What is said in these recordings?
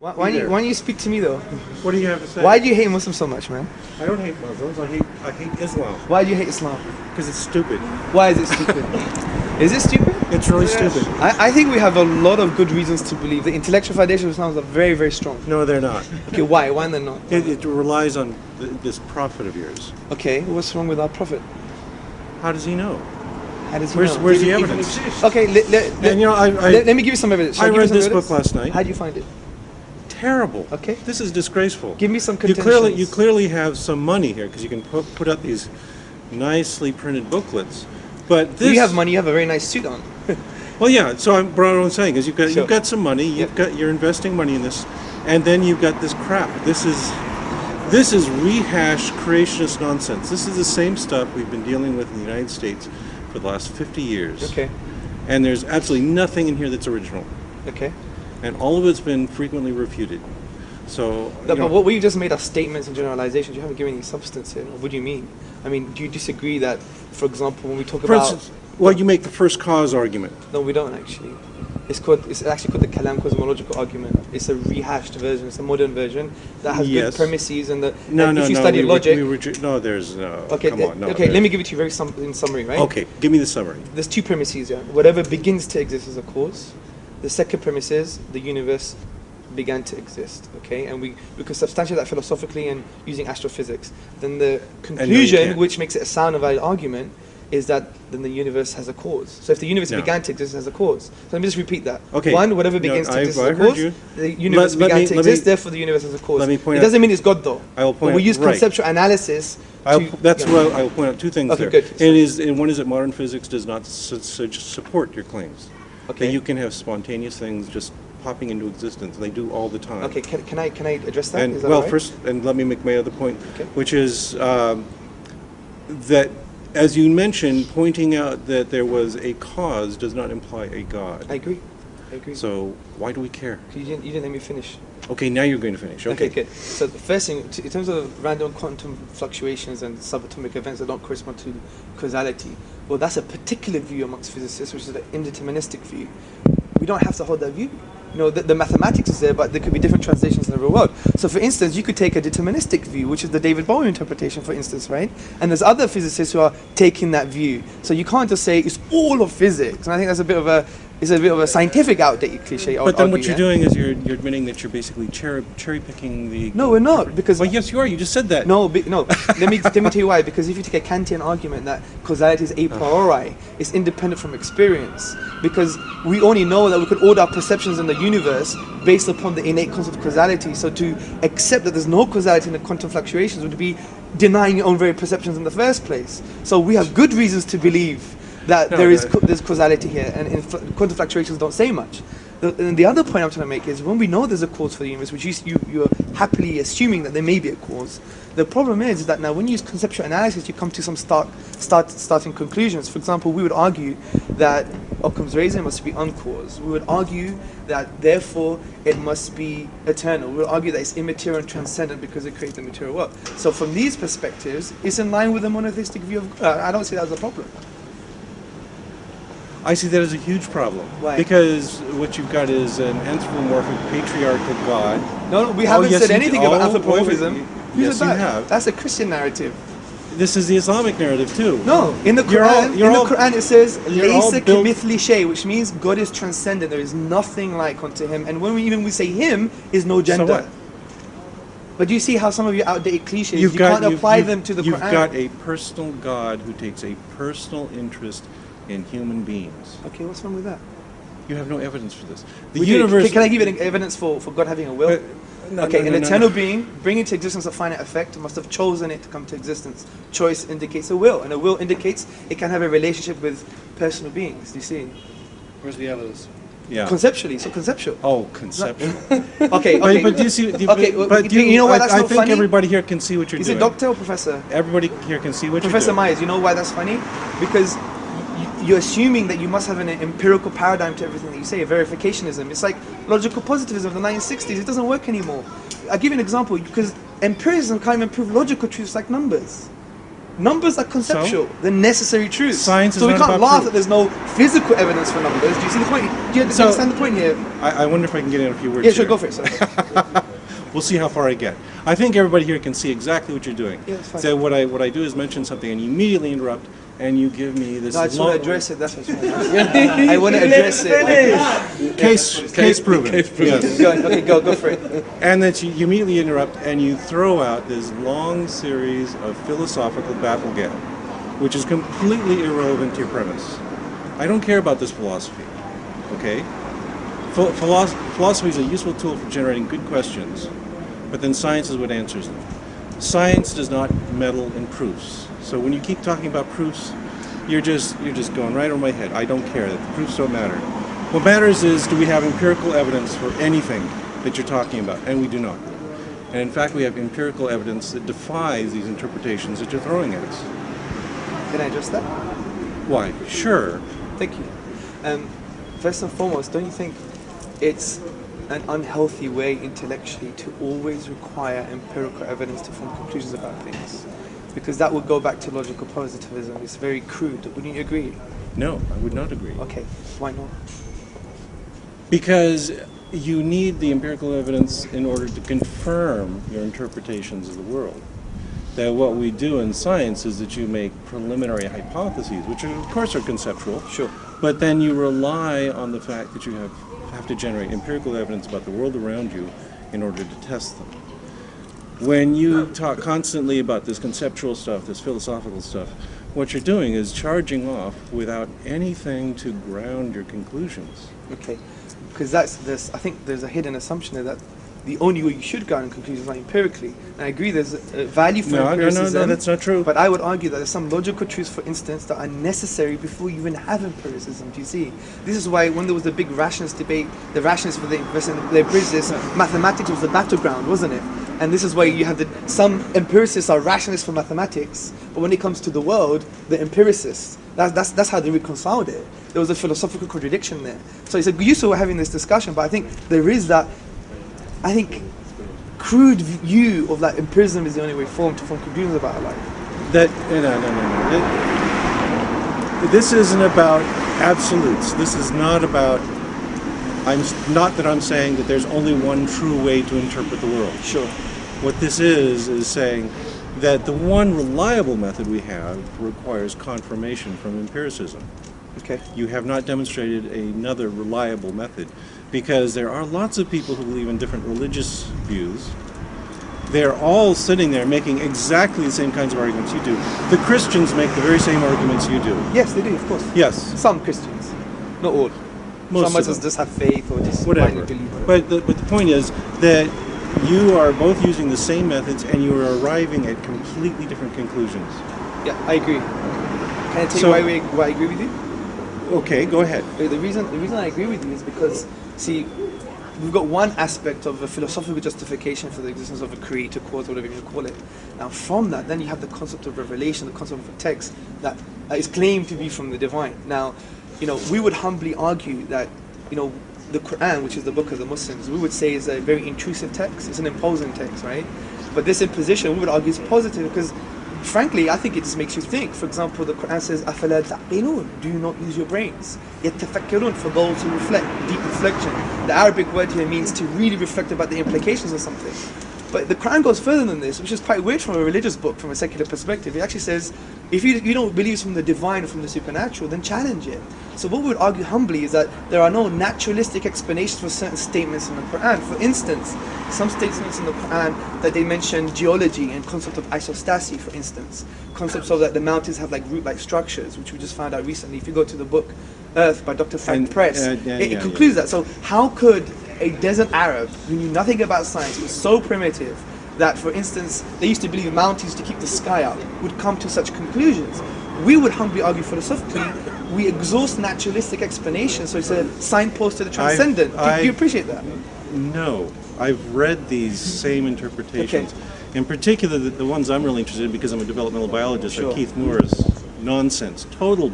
Why don't you speak to me though? What do you have to say? Why do you hate Muslims so much, man? I don't hate Muslims. I hate Islam Why do you hate Islam? because it's stupid. Why is it stupid? Is it stupid? It's really stupid. I think we have a lot of good reasons to believe the intellectual foundations of Islam are very, very strong. No, they're not. Okay, why? Why are they not? It relies on this prophet of yours. Okay, what's wrong with our prophet? How does he know? How does he Where's know? the evidence? Okay, And you know, let me give you some evidence. Shall I give you read some this evidence? book last night. How do you find it? Terrible. Okay. This is disgraceful. Give me some You contentions. clearly have some money here because you can put out these nicely printed booklets. But this, You have money, you have a very nice suit on. well, yeah. So what I'm saying is Sure. you've got some money. You're investing money in this, and then you've got this crap. This is rehashed creationist nonsense. This is the same stuff we've been dealing with in the United States for the last 50 years. Okay. And there's absolutely nothing in here that's original. Okay. And all of it's been frequently refuted. So, But what we've just made are statements and generalizations. You haven't given any substance here. What do you mean? I mean, do you disagree that, for example, when we talk for about... instance, well, you make the first cause argument. No, we don't actually. It's actually called the Kalam cosmological argument. It's a rehashed version. It's a modern version that has Yes. good premises and the. No, if you study logic. There's no. Okay. Come on, no. Okay. Let me give it to you in summary, right? Okay, give me the summary. There's two premises. Yeah. Whatever begins to exist is a cause. The second premise is the universe began to exist. Okay, and we can substantiate that philosophically and using astrophysics. Then the conclusion, which makes it a sound and valid argument, is that then the universe has a cause. So if the universe began to exist, it has a cause. So let me just repeat that. Okay. One, whatever begins to exist is a heard cause. you. The universe began to exist, therefore the universe has a cause. Let me point it out- doesn't mean it's God though. I will point But we out- use right. conceptual analysis. That's where I will point out two things Okay, there. good. And one is that modern physics does not support your claims. Okay. That you can have spontaneous things just popping into existence. They do all the time. Okay, can I address that? And Is that well, all right? first, and let me make my other point, Okay. which is that, as you mentioned, pointing out that there was a cause does not imply a God. I agree. So why do we care? You didn't let me finish. Okay, now you're going to finish. Okay, Okay. good. So the first thing, in terms of random quantum fluctuations and subatomic events that don't correspond to causality, well, that's a particular view amongst physicists, which is the indeterministic view. We don't have to hold that view. You know, the mathematics is there, but there could be different translations in the real world. So, for instance, you could take a deterministic view, which is the David Bowie interpretation, for instance, right? And there's other physicists who are taking that view. So you can't just say it's all of physics. And I think that's a bit of a scientific outdated cliche. But then what you're doing is you're admitting that you're basically cherry picking the. No, we're not, because. Well, yes, you are. You just said that. No. Let me tell you why. Because if you take a Kantian argument that causality is a priori, it's independent from experience. Because we only know that we could order our perceptions in the universe based upon the innate concept of causality. So to accept that there's no causality in the quantum fluctuations would be denying your own very perceptions in the first place. So we have good reasons to believe that there's causality here, and quantum fluctuations don't say much. The other point I'm trying to make is when we know there's a cause for the universe, which you're happily assuming that there may be a cause, the problem is that now when you use conceptual analysis, you come to some starting conclusions. For example, we would argue that Occam's razor must be uncaused. We would argue that therefore it must be eternal. We would argue that it's immaterial and transcendent because it creates the material world. So from these perspectives, it's in line with the monotheistic view of God. I don't see that as a problem. I see that as a huge problem. Why? Because what you've got is an anthropomorphic patriarchal God. No, we haven't said anything about anthropomorphism. Who Yes, said you that? have. That's a Christian narrative. This is the Islamic narrative too. No, in the Quran, Quran it says you're all "Laysa built- kamithli shay," which means God is transcendent. There is nothing like unto Him. And when we say Him, is no gender. So what? But do you see how some of your outdated cliches you can't apply them to the You've Quran? got a personal God who takes a personal interest in human beings. Okay, what's wrong with that? You have no evidence for this. The We do. universe. Can I give you evidence for God having a will? No, Okay, no, an no, no, eternal no. being bringing to existence a finite effect must have chosen it to come to existence. Choice indicates a will, and a will indicates it can have a relationship with personal beings. Do you see? Where's the evidence? Yeah. Conceptually, so conceptual. Oh, conceptual. Okay, But do you see? Okay, but you know why that's I not think funny? everybody here can see what you're Is doing. it doctor or professor? Everybody here can see what Professor you're doing. Myers, you know why that's funny? Because you're assuming that you must have an empirical paradigm to everything that you say, a verificationism. It's like logical positivism of the 1960s. It doesn't work anymore. I'll give you an example, because empiricism can't even prove logical truths like numbers. Numbers are conceptual. They're necessary truths. Science is so we not can't about laugh proof. that there's no physical evidence for numbers. Do you see the point? Do you understand the point here? I wonder if I can get in a few words Yeah, sure, here. go for it. Sorry. We'll see how far I get. I think everybody here can see exactly what you're doing. Yeah, that's fine. So what I do is mention something and you immediately interrupt and you give me this No, I just long want to address it. That's what I want to address it. case proven. Yes. Go on. Okay, go for it. And then you immediately interrupt and you throw out this long series of philosophical babble-gab, which is completely irrelevant to your premise. I don't care about this philosophy, okay? Philosophy is a useful tool for generating good questions, but then science is what answers them. Science does not meddle in proofs. So when you keep talking about proofs, you're just going right over my head. I don't care. The proofs don't matter. What matters is, do we have empirical evidence for anything that you're talking about? And we do not. And in fact, we have empirical evidence that defies these interpretations that you're throwing at us. Can I address that? Why? Sure. Thank you. First and foremost, don't you think it's an unhealthy way intellectually to always require empirical evidence to form conclusions about things? Because that would go back to logical positivism. It's very crude. Wouldn't you agree? No, I would not agree. Okay, why not? Because you need the empirical evidence in order to confirm your interpretations of the world. That what we do in science is that you make preliminary hypotheses, which of course are conceptual. Sure. But then you rely on the fact that you have to generate empirical evidence about the world around you in order to test them. When you talk constantly about this conceptual stuff, this philosophical stuff, what you're doing is charging off without anything to ground your conclusions. Okay, because I think there's a hidden assumption there that the only way you should go in conclusions are empirically. And I agree there's a value for empiricism. No, that's not true. But I would argue that there's some logical truths, for instance, that are necessary before you even have empiricism. Do you see? This is why when there was the big rationalist debate, the rationalists for the empiricists, mathematics was the battleground, wasn't it? And this is why you have some empiricists are rationalists for mathematics, but when it comes to the world, the empiricists. That's how they reconciled it. There was a philosophical contradiction there. So it's useful having this discussion, but I think there is that, I think, crude view of that empiricism is the only way formed to form conclusions about our life. No. This isn't about absolutes. This is not about. Not that I'm saying that there's only one true way to interpret the world. Sure. What this is saying that the one reliable method we have requires confirmation from empiricism. Okay. You have not demonstrated another reliable method, because there are lots of people who believe in different religious views. They're all sitting there making exactly the same kinds of arguments you do. The Christians make the very same arguments you do. Yes, they do, of course. Yes. Some Christians, not all. Most Some of them. just have faith or just Whatever. blindly believe. But the point is that you are both using the same methods and you are arriving at completely different conclusions. Yeah, I agree. Can I tell So- you why I agree with you? Okay, go ahead. The reason I agree with you is because, see, we've got one aspect of a philosophical justification for the existence of a creator cause, whatever you call it. Now, from that, then you have the concept of revelation, the concept of a text that is claimed to be from the divine. Now, we would humbly argue that, the Quran, which is the book of the Muslims, we would say is a very intrusive text. It's an imposing text, right? But this imposition, we would argue, is positive because, frankly, I think it just makes you think. For example, the Quran says, أَفَلَا تَعْقِلُونَ? Do you not use your brains? يَتَفَكَّرُونَ, for those who reflect, deep reflection. The Arabic word here means to really reflect about the implications of something. But the Quran goes further than this, which is quite weird from a religious book, from a secular perspective. It actually says, if you don't believe it's from the divine or from the supernatural, then challenge it. So what we would argue humbly is that there are no naturalistic explanations for certain statements in the Quran. For instance, some statements in the Quran that they mention geology and concept of isostasy, for instance. Concepts of that the mountains have like root-like structures, which we just found out recently. If you go to the book Earth by Dr. Frank Press, it concludes that. So how could a desert Arab who knew nothing about science, was so primitive that, for instance, they used to believe mountains to keep the sky up, would come to such conclusions? We would humbly argue philosophically, we exhaust naturalistic explanations, so it's a signpost to the transcendent. Do you appreciate that? No. I've read these same interpretations. Okay. In particular, the ones I'm really interested in, because I'm a developmental biologist, Sure. are Keith Moore's nonsense, total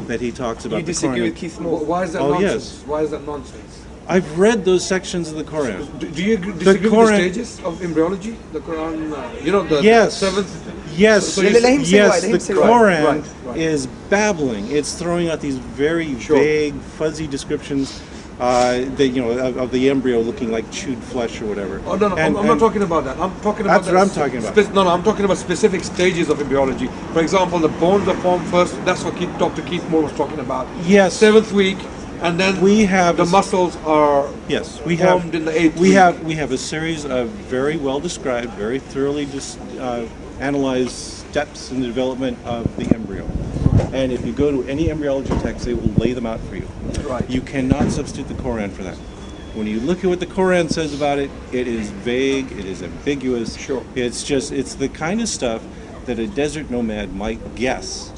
that he talks about. You disagree with Keith Moore? Why is that Oh, nonsense? yes. Why is that nonsense? I've read those sections of the Quran. Do you disagree with the stages of embryology? The Quran, the Yes. seventh. Yes, Let him say yes, why, let him the say why. Quran Right. is babbling. It's throwing out these very vague, fuzzy descriptions of the embryo looking like chewed flesh or whatever. Oh, no, I'm not talking about that. I'm talking about That's what I'm talking about. No, I'm talking about specific stages of embryology. For example, the bones are formed first. That's what Dr. Keith Moore was talking about. Yes. 7th week, and then We have the muscles are Yes, formed in the 8th we week. we have a series of very well described, very thoroughly analyzed steps in the development of the embryo. And if you go to any embryology text, they will lay them out for you. Right. You cannot substitute the Quran for that. When you look at what the Quran says about it, it is vague, it is ambiguous. Sure. It's the kind of stuff that a desert nomad might guess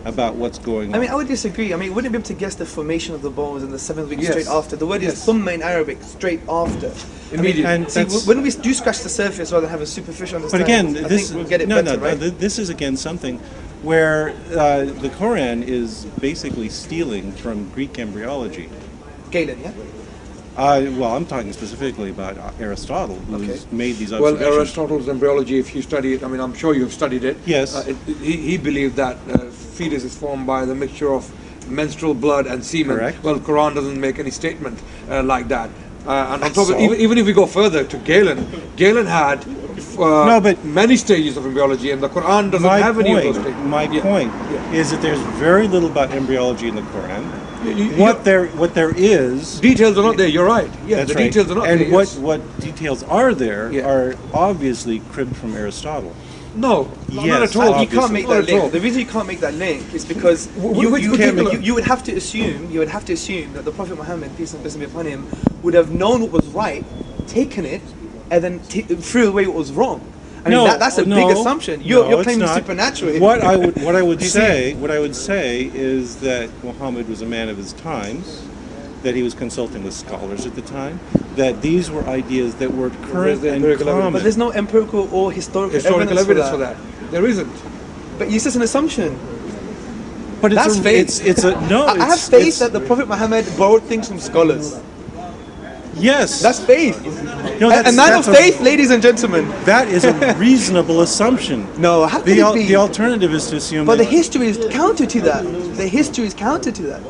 about what's going on. I mean, I would disagree. I mean, wouldn't be able to guess the formation of the bones in the 7th week Yes. straight after. The word is Yes. thumma in Arabic, straight after. Immediately. And See, that's- when we do scratch the surface rather than have a superficial But understanding, again, I this think we'll get it no, better, no, right? this is again something where the Quran is basically stealing from Greek embryology. Galen, yeah? Well, I'm talking specifically about Aristotle, who's Okay. made these Well, observations. Aristotle's embryology, if you study it, I mean, I'm sure you've studied it. Yes. He believed that fetus is formed by the mixture of menstrual blood and semen. Correct. Well, Quran doesn't make any statement like that. And on top So? of it, even if we go further to Galen, Galen had No, but- many stages of embryology, and the Quran doesn't my have any of point, those stages. my Yeah. point Yeah. is that there's very little about embryology in the Quran. You- What there is, Details are not there. You're right. Yeah, that's the right. details are not and there. what yes. what details are there Yeah. are obviously cribbed from Aristotle. No, Yes, not at all. You can't make Not that at all. link. The reason you can't make that link is because Which particular- you would have to assume that the Prophet Muhammad, peace and blessing be upon him, would have known what was right, taken it, and then threw away what was wrong. I mean, that's a big assumption. You're it's claiming not. supernatural. What I would You see? say is that Muhammad was a man of his times, that he was consulting with scholars at the time, that these were ideas that were current There's and empirical evidence. common. But there's no empirical or historical Historical evidence evidence for that. There isn't. But it's just an assumption. But That's faith. It's a no. I have faith that the Prophet Muhammad borrowed things from scholars. yes, That's faith. no, A man of faith, ladies and gentlemen. That is a reasonable assumption. No, how can it be? The alternative is to assume But the that history is counter to that. The history is counter to that.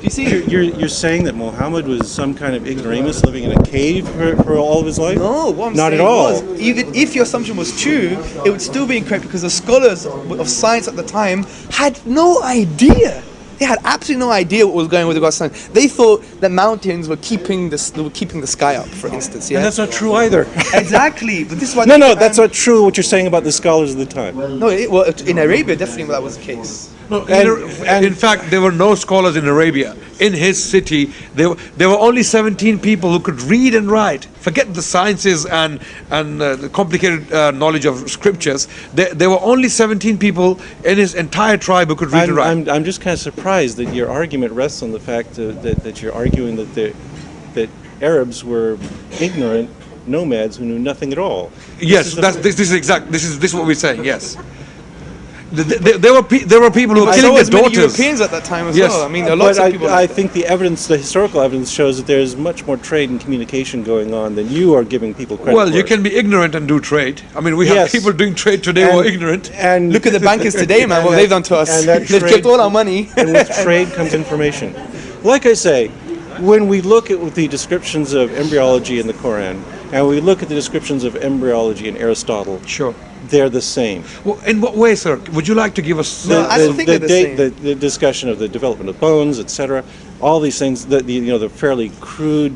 You see? you're saying that Muhammad was some kind of ignoramus living in a cave for all of his life. No, what I'm Not saying at all. was, even if your assumption was true, it would still be incorrect because the scholars of science at the time had no idea. They had absolutely no idea what was going on with regards to science. They thought that mountains were keeping the sky up, for instance. Yeah, And that's not true either. exactly. But this is why. No, that's not true. What you're saying about the scholars of the time. No, well, in Arabia, definitely that was the case. No, And- in fact, there were no scholars in Arabia. In his city, there were only 17 people who could read and write. Forget the sciences and the complicated knowledge of scriptures. There were only 17 people in his entire tribe who could read and write. I'm just kind of surprised that your argument rests on the fact that you're arguing that Arabs were ignorant nomads who knew nothing at all. Yes, this is what we're saying. Yes, there were people who were But killing so their was many daughters. Europeans at that time as Yes. well. I mean, there are lots But of people. I think the historical evidence shows that there's much more trade and communication going on than you are giving people credit Well, for. you can be ignorant and do trade. I mean, we have Yes. people doing trade today who are ignorant. And Look at the bankers today, man. What and they've that- done to us. and that They've trade- kept all our money. and with trade comes information. Like I say, when we look at the descriptions of embryology in the Quran, and we look at the descriptions of embryology in Aristotle, Sure. they're the same. Well, in what way, sir? Would you like to give us? No, I don't think they're the same. The discussion of the development of bones, etc., all these things, the fairly crude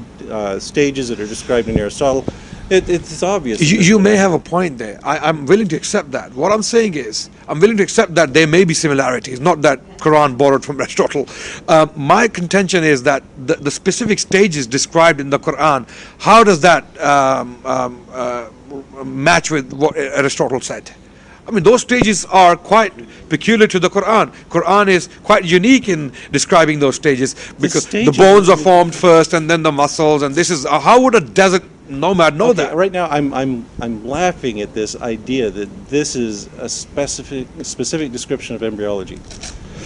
stages that are described in Aristotle, it's obvious. You may have a point there. I'm willing to accept that. What I'm saying is, I'm willing to accept that there may be similarities, not that Quran borrowed from Aristotle. My contention is that the specific stages described in the Quran, how does that match with what Aristotle said? I mean, those stages are quite peculiar to the Quran. Quran is quite unique in describing those stages because the stages- bones are formed first and then the muscles, and this is how would a desert nomad know Okay, that? right now I'm laughing at this idea that this is a specific description of embryology.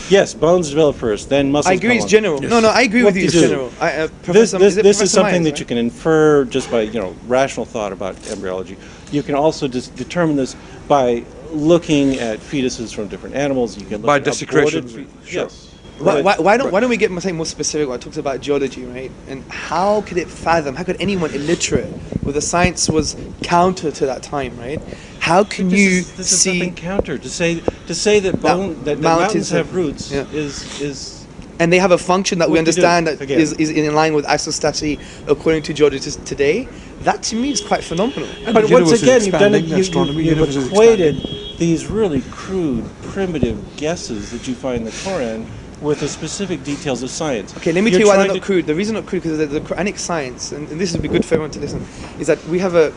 Yes, bones develop first, then muscles. I agree, come it's on. general. No, I agree What with you, it's do? general. This Professor is something Myers, that you can infer just by rational thought about embryology. You can also just determine this by looking at fetuses from different animals. You can look By at desecration. aborted Sure. Yes. Why don't we get more specific when it talks about geology, right? And how could it fathom? How could anyone illiterate, where the science was counter to that time, right? How can you this is see nothing counter to say that mountains have roots yeah. is and they have a function that we What you do, understand that again. is in line with isostasy according to geologists today? That to me is quite phenomenal. And But the once universe is again, you've done it. expanding, astronomy, You've universe is equated these really crude, primitive guesses that you find in the Quran with the specific details of science. Okay, let me You're tell you why they're trying not crude. The reason not crude because the Quranic science, and this would be good for everyone to listen, is that we have the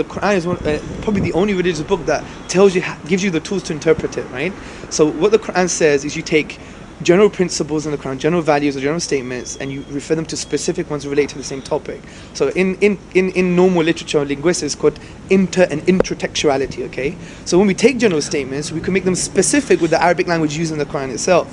Quran is probably the only religious book that tells you, gives you the tools to interpret it, right? So what the Quran says is you take general principles in the Quran, general values or general statements, and you refer them to specific ones related to the same topic. So in normal literature and linguistics, it's called inter and intertextuality, okay? So when we take general statements, we can make them specific with the Arabic language used in the Quran itself.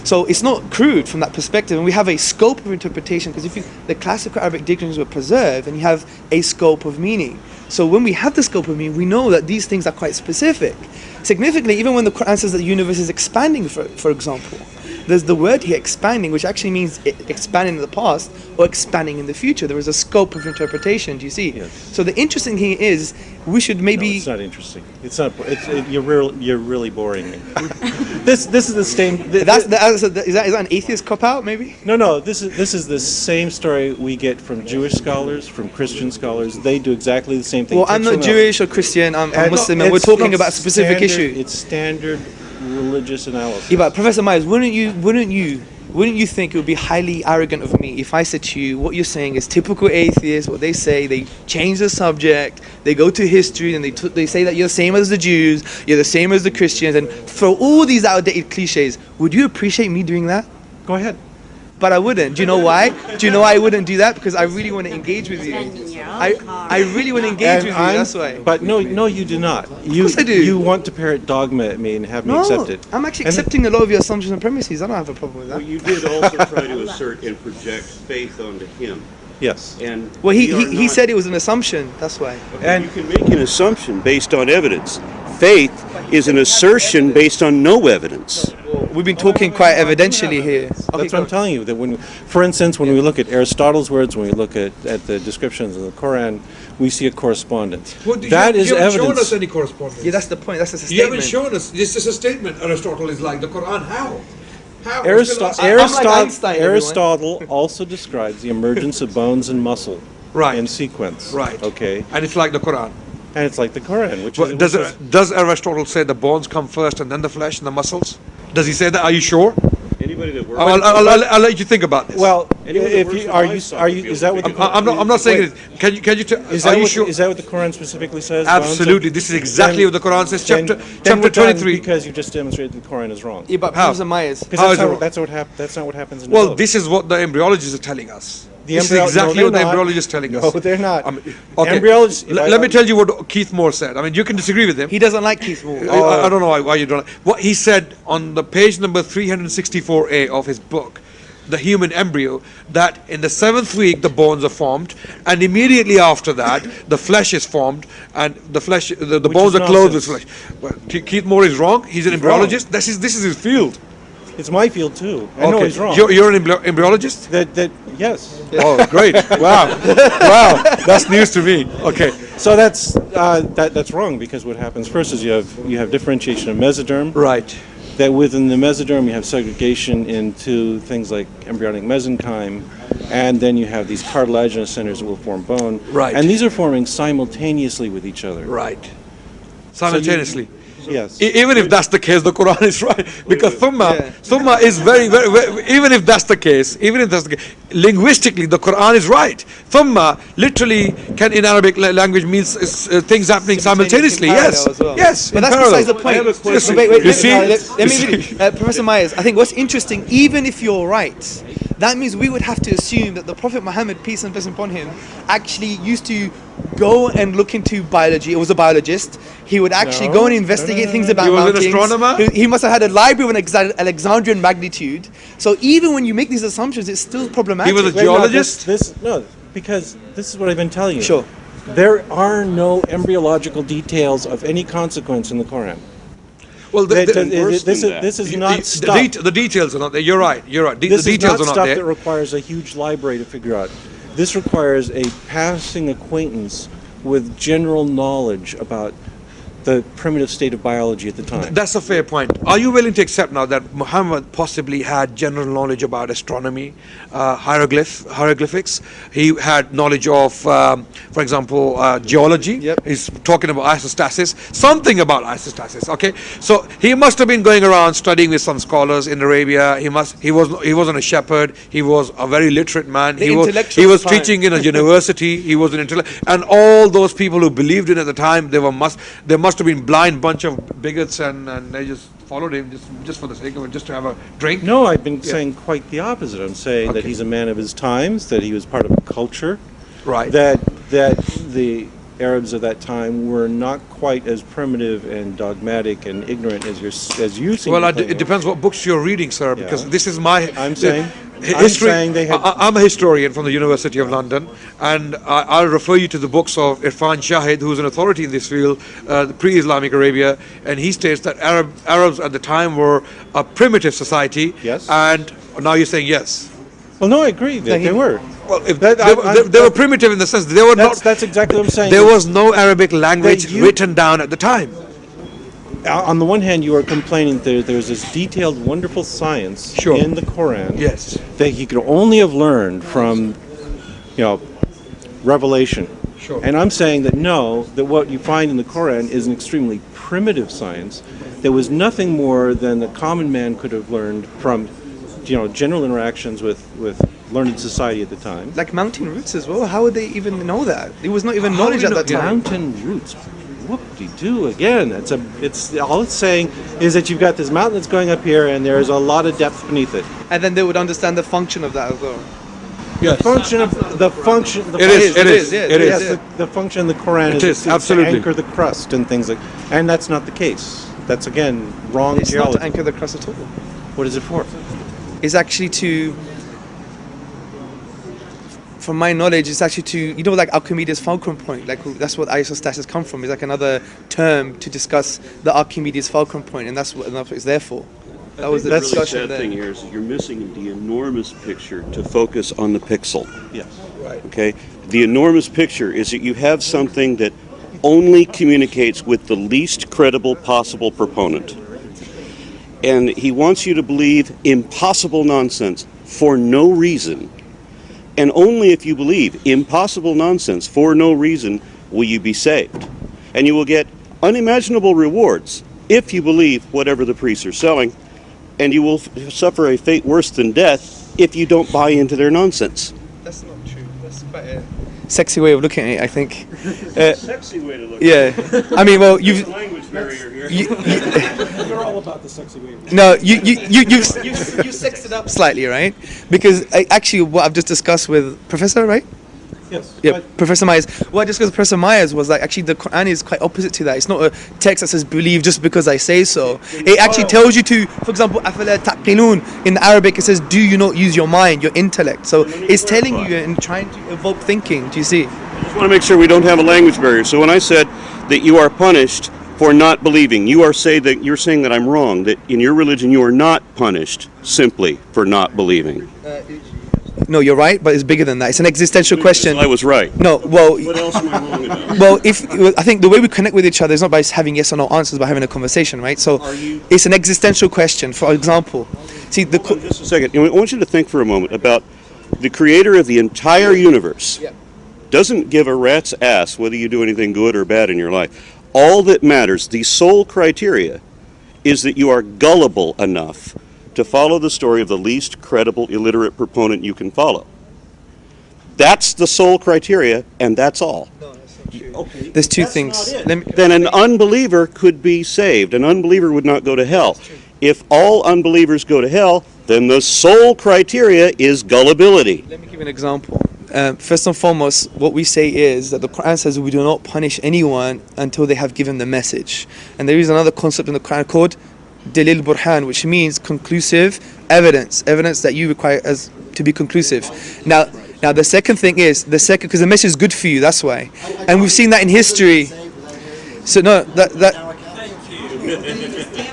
So it's not crude from that perspective, and we have a scope of interpretation because the classical Arabic dictionaries were preserved, and you have a scope of meaning. So when we have the scope of meaning, we know that these things are quite specific. Significantly, even when the Quran says that the universe is expanding, for example, there's the word here, expanding, which actually means expanding in the past or expanding in the future. There is a scope of interpretation. Do you see? Yes. So the interesting thing is, we should maybe. No, it's not interesting. It's not. You're really boring me. This is the same. Is that an atheist cop out? Maybe. No. This is the same story we get from Jewish scholars, from Christian scholars. They do exactly the same thing. Well, I'm not Jewish or Christian. I'm Muslim, and we're talking about a specific issue. It's standard religious analysis. Yeah, but Professor Myers, wouldn't you think it would be highly arrogant of me if I said to you, what you're saying is typical atheists, what they say, they change the subject, they go to history, and they say that you're the same as the Jews, you're the same as the Christians, and throw all these outdated cliches. Would you appreciate me doing that? Go ahead. But I wouldn't. Do you know why? Do you know why I wouldn't do that? Because I really want to engage with you. I really want to engage with you. That's why. But no, you do not. Of course I do. You want to parrot dogma at me and have me accept it. I'm actually accepting a lot of your assumptions and premises. I don't have a problem with that. Well, you did also try to assert and project faith onto him. Yes. And well, he said it was an assumption. That's why. And you can make an assumption based on evidence. Faith is an assertion based on no evidence. We've been talking quite evidentially here. That's what I'm telling you. That for instance, when we look at Aristotle's words, when we look at the descriptions of the Quran, we see a correspondence. Well, That is you haven't evidence. shown us any correspondence. Yeah, that's the point. That's just a You statement. haven't shown us. This is a statement. Aristotle is like the Quran. How? How? Aristotle also describes the emergence of bones and muscle Right. in sequence. Right. Okay. And it's like the Quran. And it's like the Quran, which Well, is does Aristotle say the bones come first and then the flesh and the muscles? Does he say that? Are you sure? Anybody that works I'll let you think about this. well. Anyone that If works you with are you livestock are would you be is able that to what the I'm not saying wait. it. Can you tell? Is Are that you what sure? is that what the Quran specifically says? Bones Absolutely. and- This is exactly what the Quran says. then Chapter we're done 23. because you just demonstrated the Quran is wrong. Yeah, but How? Professor Myers. Because How that's, is it not, wrong? that's not what happens in Well, development. this is what the embryologists are telling us. The This is embryo- exactly no, what the they're not. embryologists are telling us. No, they're not. Okay. Embryologists- if I Let me don't- tell you what Keith Moore said. I mean, you can disagree with him. He doesn't like Keith Moore. I don't know why you don't. What he said on the page number 364A of his book, The Human Embryo, that in the 7th week the bones are formed, and immediately after that the flesh is formed, and the flesh, the bones is are clothed with nonsense. flesh. Well, Keith Moore is wrong. He's an embryologist. This is his field. It's my field too. I know he's wrong. You're an embryologist. That yes. Oh, great! Wow, wow, that's news to me. Okay. So that's wrong because what happens first is you have differentiation of mesoderm. Right. That within the mesoderm you have segregation into things like embryonic mesenchyme, and then you have these cartilaginous centers that will form bone. Right. And these are forming simultaneously with each other. Right. Simultaneously. Yes. Even if that's the case, the Quran is right, because thumma is very, even if that's the case, linguistically the Quran is right. Thumma literally can in Arabic language means things happening simultaneously. In parallel Yes, as well. yes. But in that's parallel. besides the point. I have a question. Wait, You see? let me read it. Professor Myers, I think what's interesting, even if you're right, that means we would have to assume that the Prophet Muhammad, peace and blessing upon him, actually used to go and look into biology. He was a biologist. He would actually go and investigate things about He was an mountains. astronomer? He must have had a library of an Alexandrian magnitude. So even when you make these assumptions, it's still problematic. He was a Wait, no, geologist? because this is what I've been telling you. Sure. There are no embryological details of any consequence in the Quran. Well, This is not stuff. the details are not there. You're right. You're right. This The is details not are not stuff there. that requires a huge library to figure out. This requires a passing acquaintance with general knowledge about the primitive state of biology at the time. That's a fair point. Are you willing to accept now that Muhammad possibly had general knowledge about astronomy, hieroglyphics? He had knowledge of, for example, geology. Yep. He's talking about isostasis, something about isostasis. Okay, so he must have been going around studying with some scholars in Arabia. He wasn't a shepherd. He was a very literate man. The He was intellectual time. teaching in a university. He was an intellect, and all those people who believed in it at the time, there must have been blind bunch of bigots, and they just followed him just for the sake of it, just to have a drink. No, I've been saying quite the opposite. I'm saying that Okay. he's a man of his times, that he was part of a culture, Right. that the Arabs of that time were not quite as primitive and dogmatic and ignorant as you seem Well, to it think. depends what books you're reading, sir, because Yeah. this is my saying they had- I'm a historian from the University of London, and I'll refer you to the books of Irfan Shahid, who's an authority in this field, the pre-Islamic Arabia, and he states that Arabs at the time were a primitive society. Yes. And now you're saying yes. Well, no, I agree that they were. Well, if That- they were primitive in the sense they were not. That's exactly what I'm saying. There was no Arabic language you- written down at the time. On the one hand, you are complaining that there's this detailed, wonderful science Sure. in the Quran Yes. that he could only have learned from, revelation. Sure. And I'm saying that no, that what you find in the Quran is an extremely primitive science. There was nothing more than the common man could have learned from, general interactions with learned society at the time. Like mountain roots as well. How would they even know that? It was not even How knowledge would at you that know- time. Mountain roots. Whoop-de-doo again. It's all it's saying is that you've got this mountain that's going up here, and there's a lot of depth beneath it. And then they would understand the function of that as well. Yes. The function. It is. Yes, the function of the Quran It is, to absolutely. anchor the crust and things like, and that's not the case. That's again wrong It's not geology. to anchor the crust at all. What is it for? It's actually to, from my knowledge, it's actually to, like Archimedes' fulcrum point. Like that's what isostasis come from. It's like another term to discuss the Archimedes' fulcrum point, and that's what it's there for. That was the The really discussion sad there. thing here is you're missing the enormous picture to focus on the pixel. Yes. Okay? The enormous picture is that you have something that only communicates with the least credible possible proponent. And he wants you to believe impossible nonsense for no reason. And only if you believe impossible nonsense for no reason will you be saved. And you will get unimaginable rewards if you believe whatever the priests are selling. And you will suffer a fate worse than death if you don't buy into their nonsense. That's not true. That's quite a sexy way of looking at it, I think. Sexy way to look Yeah. I mean, well, There's a language barrier here. They're all about the sexy way. No, you sexed it up slightly, right? Because actually, what I've just discussed with Professor, right? Yes. Yeah, Professor Myers. What I discussed with Professor Myers was like actually the Quran is quite opposite to that. It's not a text that says believe just because I say so. It actually tells you to, for example, أَفَلَا تَعْقِلُونَ. In Arabic it says, do you not use your mind, your intellect? So it's telling you and trying to evoke thinking. Do you see? I just want to make sure we don't have a language barrier. So when I said that you are punished for not believing, you're saying that I'm wrong, that in your religion you are not punished simply for not believing. No, you're right, but it's bigger than that. It's an existential question. I was right. No, well, What else am I wrong about? well, I think the way we connect with each other is not by having yes or no answers, but having a conversation, right? So it's an existential question. For example, see the Hold on just a second. I want you to think for a moment about the creator of the entire universe. Yeah. Doesn't give a rat's ass whether you do anything good or bad in your life. All that matters, the sole criteria, is that you are gullible enough to follow the story of the least credible illiterate proponent you can follow. That's the sole criteria, and that's all. Okay. there's two things. Then an unbeliever could be saved. An unbeliever would not go to hell. If all unbelievers go to hell, then the sole criteria is gullibility. Let me give you an example. First and foremost, what we say is that the Quran says we do not punish anyone until they have given the message. And there is another concept in the Quran called Dalil Burhan, which means conclusive evidence that you require as to be conclusive. Now, Now the second thing is because the message is good for you. That's why, and we've seen that in history. So no, that.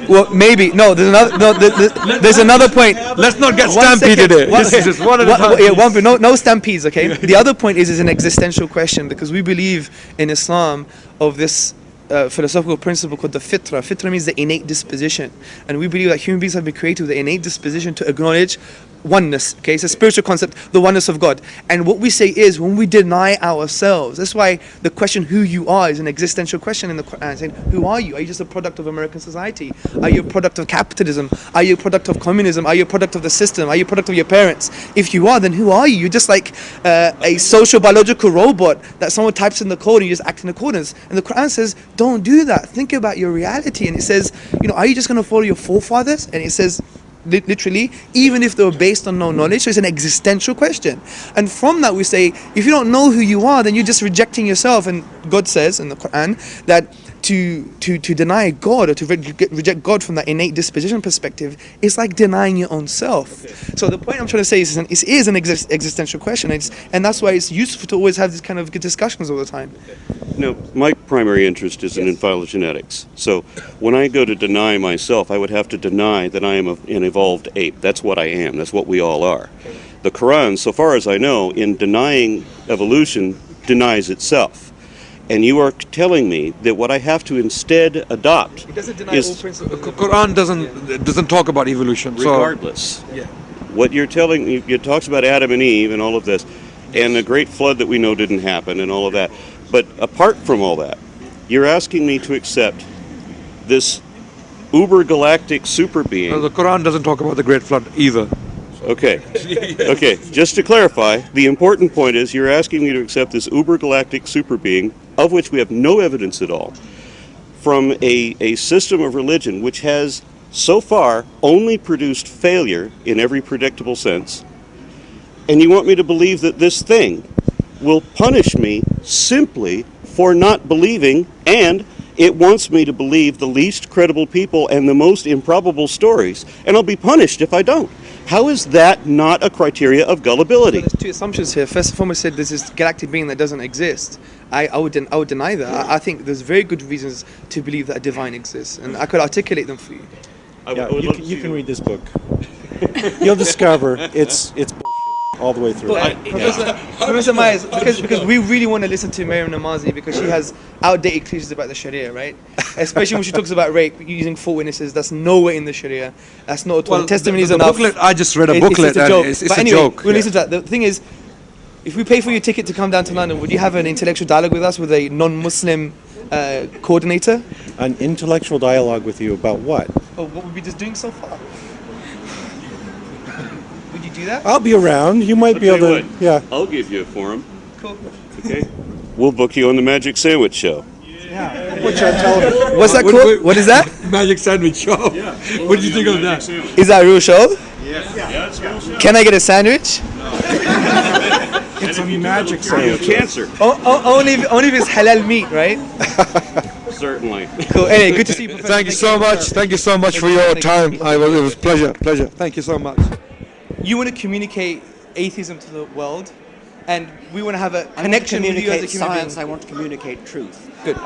Well, maybe no. There's another. No, there's another point. Let's not get One stampeded second. here. This is just one at a time. Yeah, no stampedes. Okay. The other point is an existential question, because we believe in Islam of this philosophical principle called the fitra. Fitra means the innate disposition, and we believe that human beings have been created with the innate disposition to acknowledge oneness. Okay, it's a spiritual concept, the oneness of God. And what we say is, when we deny ourselves, that's why the question who you are is an existential question in the Quran, saying, who are you? Are you just a product of American society? Are you a product of capitalism? Are you a product of communism? Are you a product of the system? Are you a product of your parents? If you are, then who are you? You're just like a social biological robot that someone types in the code and you just act in accordance. And the Quran says, don't do that. Think about your reality. And it says, are you just going to follow your forefathers? And it says, literally, even if they were based on no knowledge. So it's an existential question. And from that we say, if you don't know who you are, then you're just rejecting yourself. And God says in the Quran that to deny God, or to reject God from that innate disposition perspective, is like denying your own self. Okay. So the point I'm trying to say is it is an existential question, and that's why it's useful to always have these kind of good discussions all the time. No, my primary interest is in phylogenetics. So when I go to deny myself, I would have to deny that I am an evolved ape. That's what I am. That's what we all are. The Quran, so far as I know, in denying evolution, denies itself. And you are telling me that what I have to instead adopt it doesn't deny all principles. The Quran doesn't talk about evolution. Regardless. So, yeah. What you're telling me, it talks about Adam and Eve and all of this, and the great flood that we know didn't happen and all of that. But apart from all that, you're asking me to accept this uber-galactic super being. No, the Quran doesn't talk about the great flood either. Okay. Okay. Just to clarify, the important point is you're asking me to accept this uber-galactic super being, of which we have no evidence at all, from a system of religion which has so far only produced failure in every predictable sense. And you want me to believe that this thing will punish me simply for not believing, and it wants me to believe the least credible people and the most improbable stories, and I'll be punished if I don't. How is that not a criteria of gullibility? There's two assumptions here. First and foremost, said there's this galactic being that doesn't exist. I would deny that. I think there's very good reasons to believe that a divine exists, and I could articulate them for you. You can read this book. You'll discover it's all the way through. Professor Myers, because we really want to listen to Maryam Namazi, because she has outdated cliches about the Sharia, right? Especially when she talks about rape using 4 witnesses. That's nowhere in the Sharia. That's not at all. Testimony is enough. Booklet, I just read a booklet. It's a joke. We'll listen to that. The thing is, if we pay for your ticket to come down to London, would you have an intellectual dialogue with us with a non-Muslim coordinator? An intellectual dialogue with you about what? Oh, what we've been just doing so far. Would you do that? I'll be around. You might be able to. Yeah. I'll give you a forum. Cool. Okay. We'll book you on the Magic Sandwich Show. Yeah. Which on television. What's that called? What is that? Magic Sandwich Show. Yeah. What did you think of that? Is that a real show? Yeah, it's a real show. Can I get a sandwich? It's a magic You have sandwich. cancer. Only if it's halal meat, right? Certainly. Cool. Anyway, good to see you, Professor. Thank you so much. Thank you so much for your time. It was a pleasure. Thank you so much. You want to communicate atheism to the world, and we want to have a connection with you as a human being. I want to communicate truth. Good.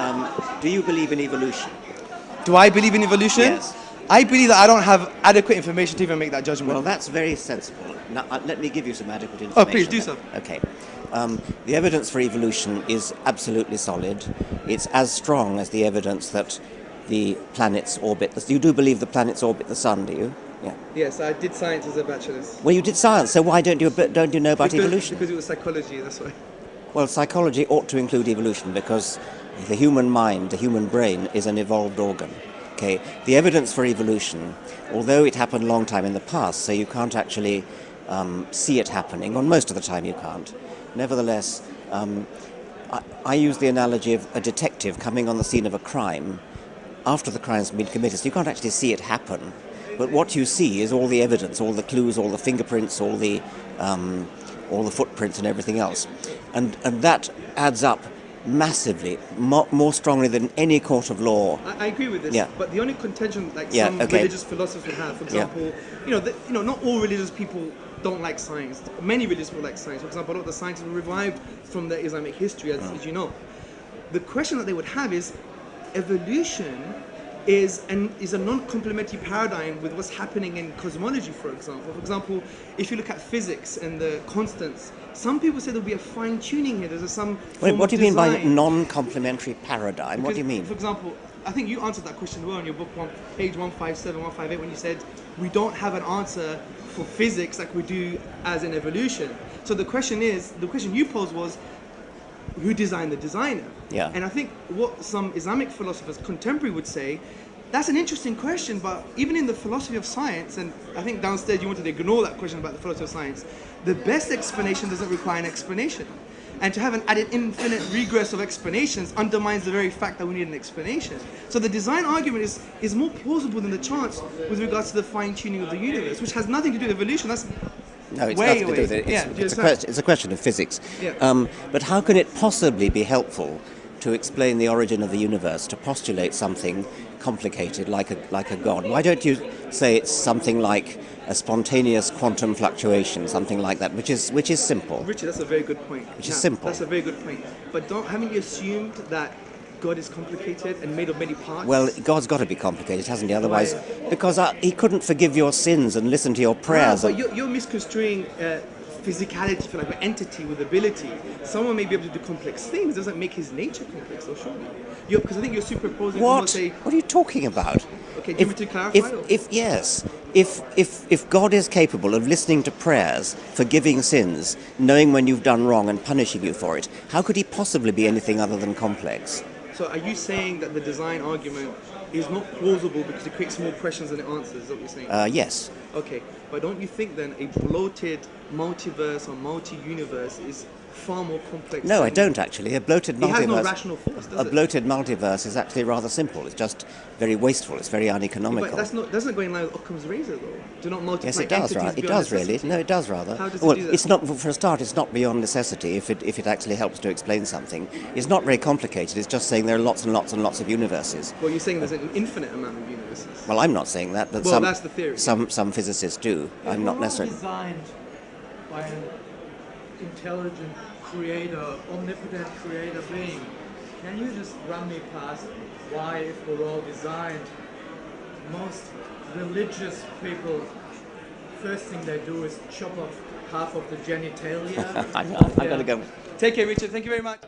Do you believe in evolution? Do I believe in evolution? Yes. I believe that I don't have adequate information to even make that judgment. Well, that's very sensible. Now, let me give you some adequate information. Oh, please do so. Okay. The evidence for evolution is absolutely solid. It's as strong as the evidence that the planets orbit. You do believe the planets orbit the sun, do you? Yeah. Yes, I did science as a bachelor's. Well, you did science, so why don't you know about evolution? Because it was psychology, that's why. Well, psychology ought to include evolution because the human mind, the human brain, is an evolved organ. Okay. The evidence for evolution, although it happened a long time in the past, so you can't actually see it happening, or most of the time you can't. Nevertheless, I use the analogy of a detective coming on the scene of a crime after the crime's been committed. So you can't actually see it happen, but what you see is all the evidence, all the clues, all the fingerprints, all the footprints and everything else. And that adds up massily, more strongly than any court of law. I agree with this, yeah. But the only contention some religious philosophers have, for example, not all religious people don't like science. Many religious people like science. For example, a lot of the scientists were revived from the Islamic history, as you know. The question that they would have is, evolution is a non-complementary paradigm with what's happening in cosmology, for example. For example, if you look at physics and the constants, some people say there'll be a fine-tuning here. There's some Wait, what do you mean by design. non-complementary paradigm? Because, What do you mean? For example, I think you answered that question well in your book, page 157, 158, when you said we don't have an answer for physics like we do as in evolution. So the question you posed was, who designed the designer? Yeah. And I think what some Islamic philosophers contemporary would say, that's an interesting question, but even in the philosophy of science, and I think downstairs you wanted to ignore that question about the philosophy of science, the best explanation doesn't require an explanation. And to have an added infinite regress of explanations undermines the very fact that we need an explanation. So the design argument is more plausible than the chance with regards to the fine-tuning of the universe, which has nothing to do with evolution. That's No, it's way nothing to do with it. away. It's a question of physics. Yeah. But how can it possibly be helpful to explain the origin of the universe, to postulate something complicated like a god? Why don't you say it's something like a spontaneous quantum fluctuation, something like that, which is simple? Richard, that's a very good point. Which is simple. That's a very good point. But haven't you assumed that God is complicated and made of many parts? Well, God's got to be complicated, hasn't he? Otherwise, because he couldn't forgive your sins and listen to your prayers. But you're misconstruing physicality for like an entity with ability. Someone may be able to do complex things. Doesn't make his nature complex, though, surely. Because I think you're superposing. What? Say, What are you talking about? Okay, do you want me to clarify? If God is capable of listening to prayers, forgiving sins, knowing when you've done wrong and punishing you for it, how could he possibly be anything other than complex? So are you saying that the design argument is not plausible because it creates more questions than it answers? Is that what you're saying? Yes. Okay, but don't you think then a bloated multiverse or multi-universe is far more complex? No, I don't actually. A bloated It has no multiverse. rational force, does A it? bloated multiverse is actually rather simple. It's just very wasteful. It's very uneconomical. But that's not doesn't go in line with Occam's razor though. Do not multiply Yes, it does. entities Right? It beyond does really. necessity. No, it does rather. How does well, it do that? it's not. For a start, it's not beyond necessity. If it actually helps to explain something, it's not very complicated. It's just saying there are lots and lots and lots of universes. Well, you're saying there's an infinite amount of universes. Well, I'm not saying that, but Well, that's the theory. some physicists do. I'm not necessarily. Designed by an intelligent creator, omnipotent creator being. Can you just run me past why, if we're all designed, most religious people, first thing they do is chop off half of the genitalia? I'm going to go. Take care, Richard. Thank you very much.